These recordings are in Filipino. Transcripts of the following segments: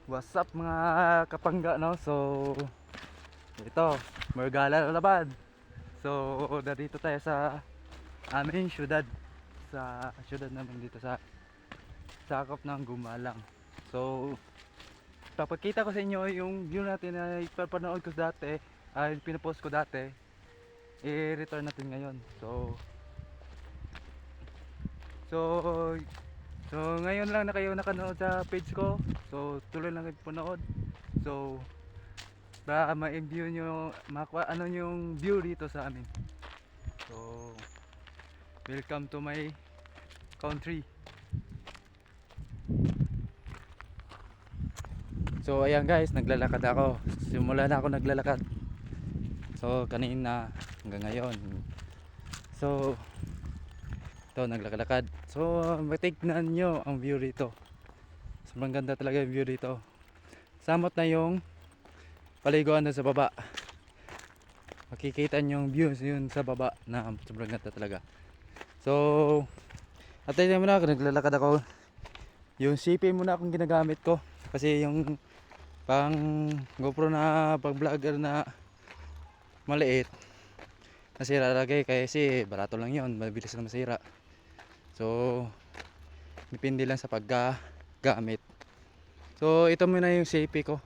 What's up mga kapangga, no? So ito, Margala na naman. So dito tayo sa aming syudad. Sa syudad namin dito sa sakop ng Gumalang. So papakita ko sa inyo yung view natin na ipapanood ko dati, ay pinapost ko dati, i-return natin ngayon. So ngayon lang na kayo nakanood sa page ko. So tuloy lang kayo panood. So para ma-view nyo, makuha ano yung view dito sa amin. So welcome to my country. So ayan guys, naglalakad ako. Simula na ako naglalakad. So kanina hanggang ngayon. So ito naglalakad. So matignan nyo ang view dito. Sobrang ganda talaga yung view dito. Samot na yung paliguan doon sa baba. Makikita nyo yung views yun sa baba na sobrang ganda talaga. So at ayun muna ako, naglalakad ako. Yung CP muna akong ginagamit ko. Kasi yung pang GoPro na pag vlogger na maliit, nasira lagi kasi barato lang yun, mabilis na masira. So depende lang sa paggamit. So ito muna yung CP ko,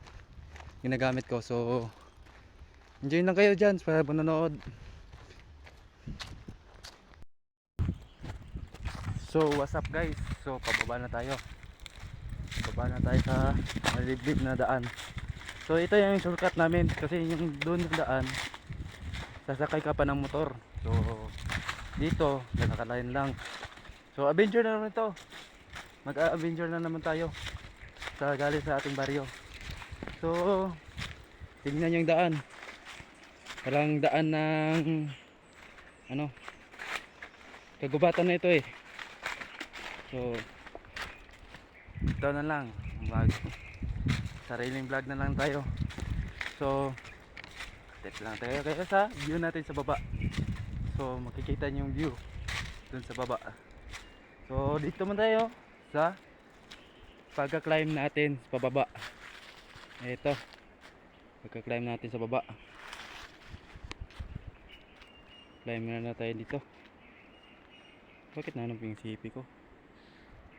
ginagamit ko. So enjoy lang kayo dyan sa panonood. So what's up guys, so pababa na tayo. Baba na tayo sa malibig na daan. So ito yung shortcut namin kasi yung doon na daan sasakay ka pa ng motor. So dito nakakalain lang. So adventure na naman ito. Mag-adventure na naman tayo sa galing sa ating baryo. So tingnan yung daan. Parang daan ng ano, kagubatan na ito eh. So ito na lang, vlog, sariling vlog na lang tayo. So tip lang tayo kaya sa view natin sa baba. So makikita niyo yung view dun sa baba. So dito man tayo sa pagka-climb natin sa pababa. Ito, pagka-climb natin sa baba. Climb na tayo dito. Bakit nanong yung CP ko?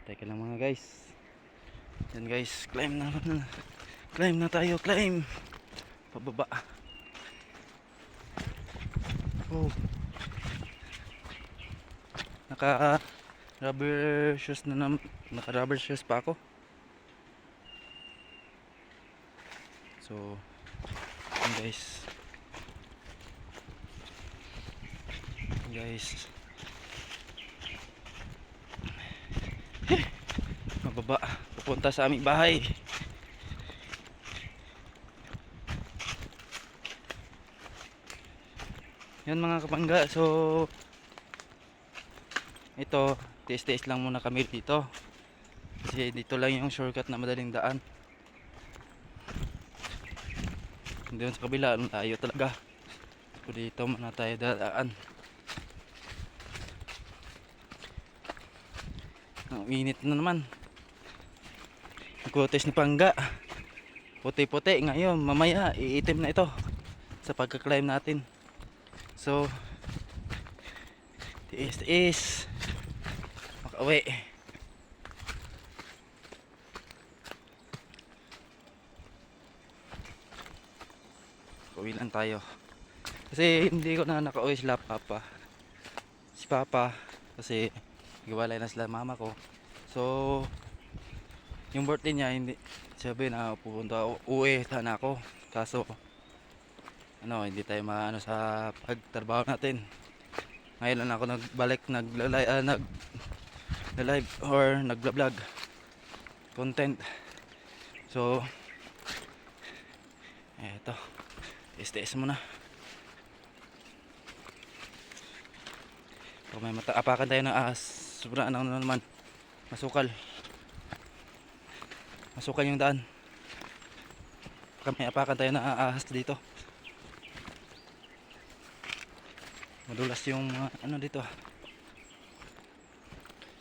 Teka lang mga guys. Yan guys, climb na. Climb na tayo, climb. Pababa. Oh. Naka rubber shoes na naman. Naka rubber shoes pa ako. So, yan guys. Guys. Mababa. Pupunta sa aming bahay. Yan mga kapangga. So ito, tiis-tiis lang muna kami dito. Kasi dito lang yung shortcut na madaling daan. Doon sa kabila, tayo talaga. So dito muna tayo dadaan. Ang init na naman. Kutis ni Pangga. Puti-puti ngayon, mamaya iitim na ito sa pagka-climb natin. So tiis-tiis makauwi. Uwi lang tayo kasi hindi ko na nakauwi sila papa. Si papa kasi nagwalay na sila mama ko. So yung birthday niya, hindi sabi na pupunta uwi sana ako, kaso ano, hindi tayo maano sa pagtrabaho natin. Ngayon lang ako nagbalik, nag-live or nag-vlog content. So eto, STS muna. Kung may mataapakan tayo ng ahas, sobrang ano naman, masukal yung daan. Kung may apakan tayo ng ahas dito, madulas yung ano dito.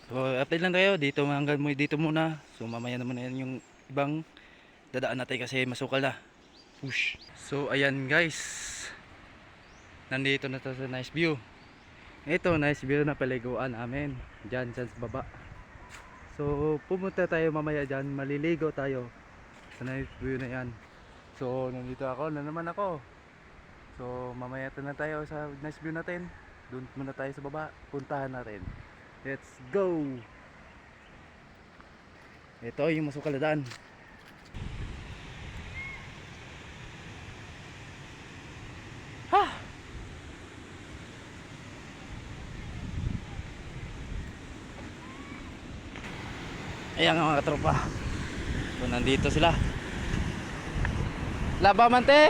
So update lang tayo dito hanggang dito muna. So mamaya naman yan yung ibang dadaan natin kasi masukal na. Push. So ayan guys, nandito na to sa nice view. Ito nice view na paliguan namin dyan sa baba. So pumunta tayo mamaya dyan, maliligo tayo sa nice view na yan. So nandito ako na naman ako. So mamaya na tayo sa nice view natin. Doon muna tayo sa baba, puntahan natin. Let's go. Ito yung masukal na daan. Ha! Ayan nga mga katropa. So nandito sila. Laba man te.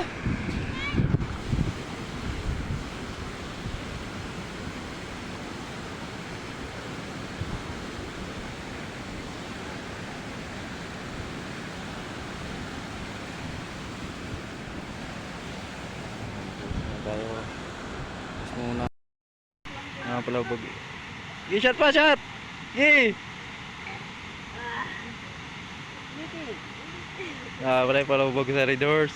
Tayo. Tapos muna. Palabog. Shot pa, shot! Yee! Wala palabog sa red doors.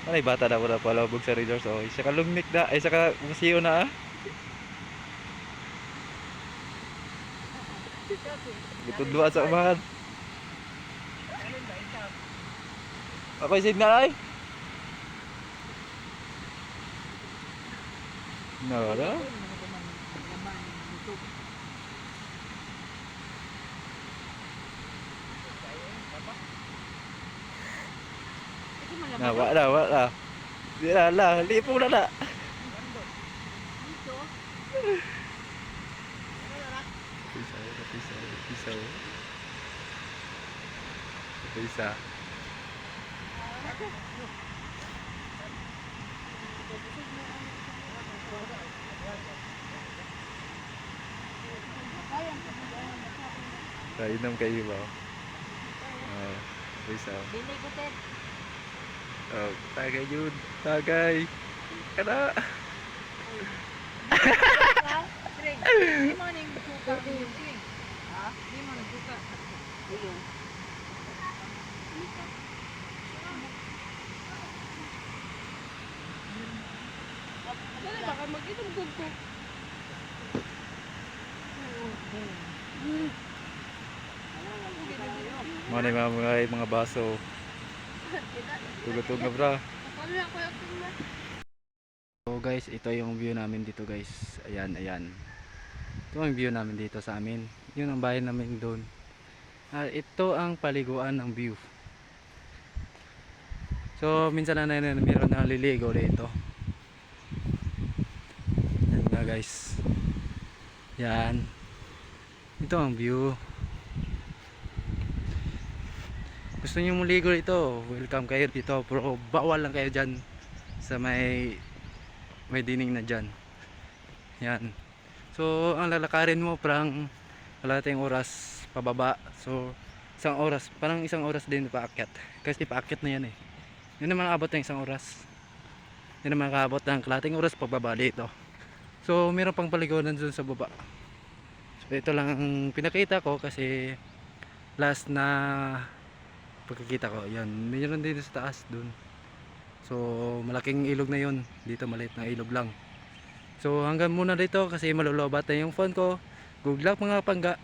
Ay bata na wala palabog sa red doors. Oh, isa ka lumik na, isa ka masiyo na ah. Gitudwa sa umahan. Ako'y signal ay. Nara. Wala. Di la, lipong na na. Pisau. Inom kayo ba? Pisau. Oh, tagay yun. Tagay. Kana. Di mo nang buka yung drink. Ha? Di mo nang buka. Ayun. Dali baka mag-inom ko. Mga baso. Tugod-tugod na bra. So guys, ito yung view namin dito guys. Ayan. Ito ang view namin dito sa amin. Yun ang bahay namin doon. Ito ang paliguan ng view. So minsan na meron na liligo dito. Yan nga guys. Yan. Ito ang view. Gusto niyo muligo dito, welcome kayo dito, pero bawal lang kayo dyan sa may dining na dyan. Yan. So ang lalakarin mo parang kalahating oras pababa. So isang oras din paakyat. Kasi paakyat na yan eh. Hindi naman aabot ng isang oras. Hindi naman kaabot ng kalahating oras pababa dito. So meron pang paliguan dun sa baba. So ito lang ang pinakita ko kasi last na pagkakita ko, yan, mayroon dito sa taas dun. So malaking ilog na yun, dito maliit na ilog lang. So hanggang muna dito kasi malulobat na yung phone ko. Good luck mga pangga.